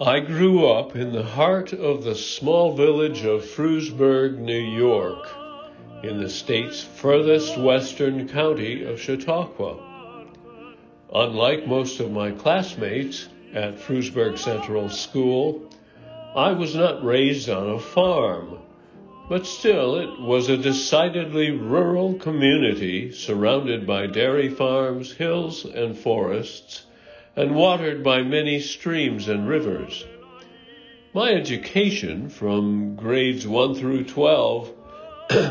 I grew up in the heart of the small village of Frewsburg, New York, in the state's furthest western county of Chautauqua. Unlike most of my classmates at Frewsburg Central School, I was not raised on a farm, but still it was a decidedly rural community surrounded by dairy farms, hills, and forests, and watered by many streams and rivers. My education from grades 1 through 12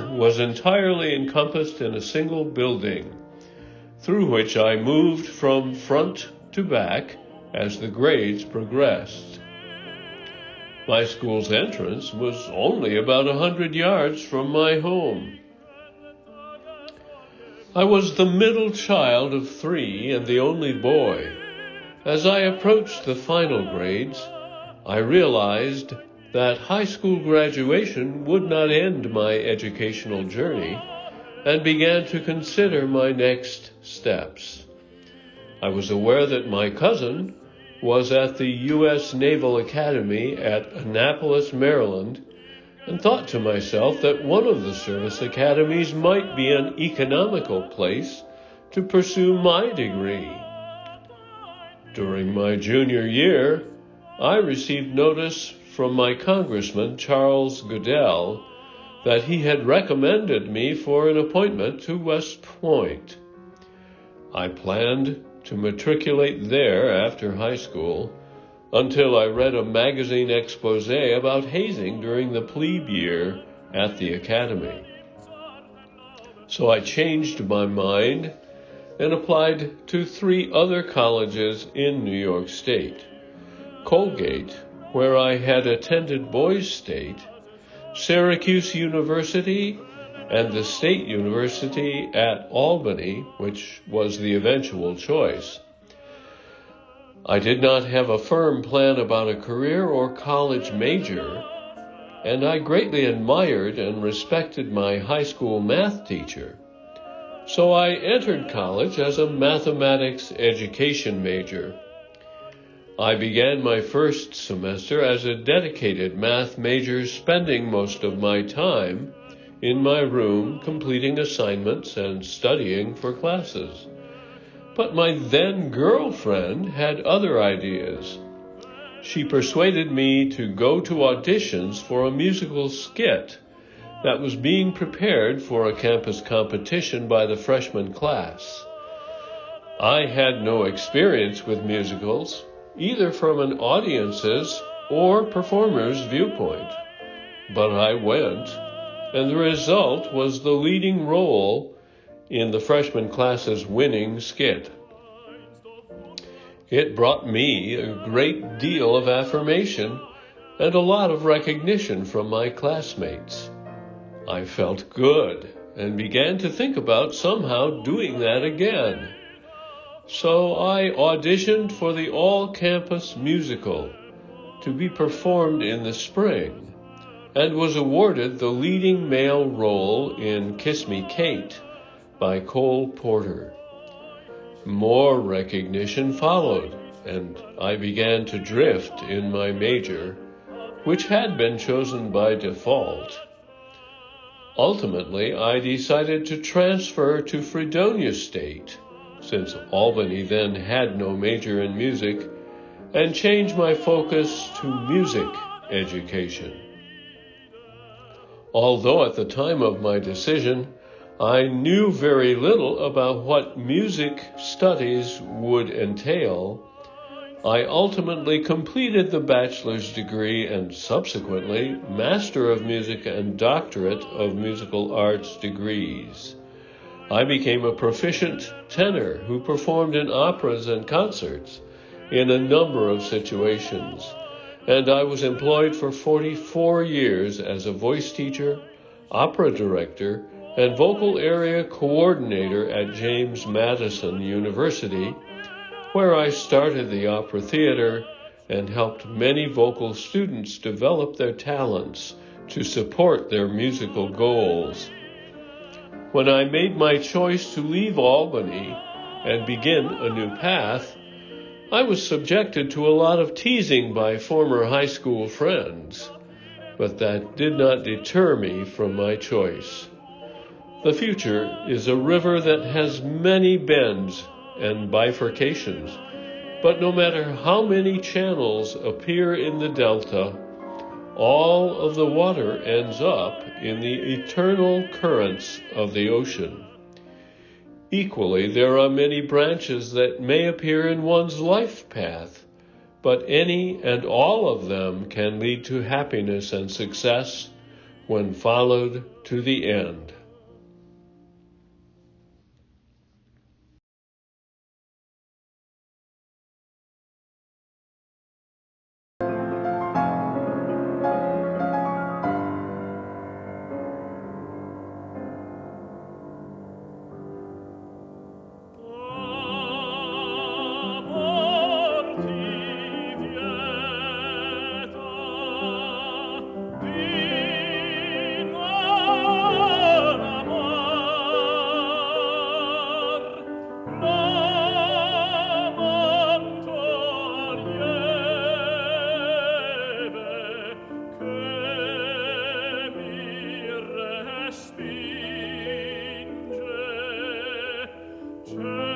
was entirely encompassed in a single building, through which I moved from front to back as the grades progressed. My school's entrance was only about 100 yards from my home. I was the middle child of 3 and the only boy. As I approached the final grades, I realized that high school graduation would not end my educational journey and began to consider my next steps. I was aware that my cousin was at the U.S. Naval Academy at Annapolis, Maryland, and thought to myself that one of the service academies might be an economical place to pursue my degree. During my junior year, I received notice from my congressman, Charles Goodell, that he had recommended me for an appointment to West Point. I planned to matriculate there after high school until I read a magazine expose about hazing during the plebe year at the academy. So I changed my mind and applied to 3 other colleges in New York State: Colgate, where I had attended Boys State, Syracuse University, and the State University at Albany, which was the eventual choice. I did not have a firm plan about a career or college major, and I greatly admired and respected my high school math teacher. So I entered college as a mathematics education major. I began my first semester as a dedicated math major, spending most of my time in my room completing assignments and studying for classes. But my then girlfriend had other ideas. She persuaded me to go to auditions for a musical skit that was being prepared for a campus competition by the freshman class. I had no experience with musicals, either from an audience's or performer's viewpoint, but I went, and the result was the leading role in the freshman class's winning skit. It brought me a great deal of affirmation and a lot of recognition from my classmates. I felt good and began to think about somehow doing that again. So I auditioned for the all-campus musical to be performed in the spring and was awarded the leading male role in Kiss Me Kate by Cole Porter. More recognition followed, and I began to drift in my major, which had been chosen by default. Ultimately, I decided to transfer to Fredonia State, since Albany then had no major in music, and change my focus to music education. Although at the time of my decision, I knew very little about what music studies would entail, I ultimately completed the bachelor's degree and subsequently Master of Music and Doctorate of Musical Arts degrees. I became a proficient tenor who performed in operas and concerts in a number of situations, and I was employed for 44 years as a voice teacher, opera director, and vocal area coordinator at James Madison University, where I started the opera theater and helped many vocal students develop their talents to support their musical goals. When I made my choice to leave Albany and begin a new path, I was subjected to a lot of teasing by former high school friends, but that did not deter me from my choice. The future is a river that has many bends and bifurcations, but no matter how many channels appear in the delta, all of the water ends up in the eternal currents of the ocean. Equally, there are many branches that may appear in one's life path, but any and all of them can lead to happiness and success when followed to the end. Non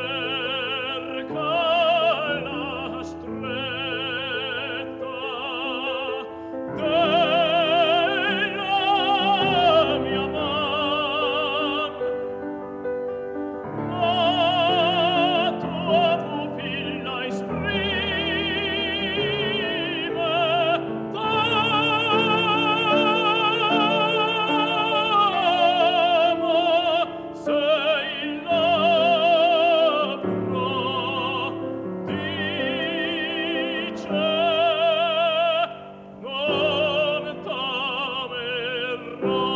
tamerò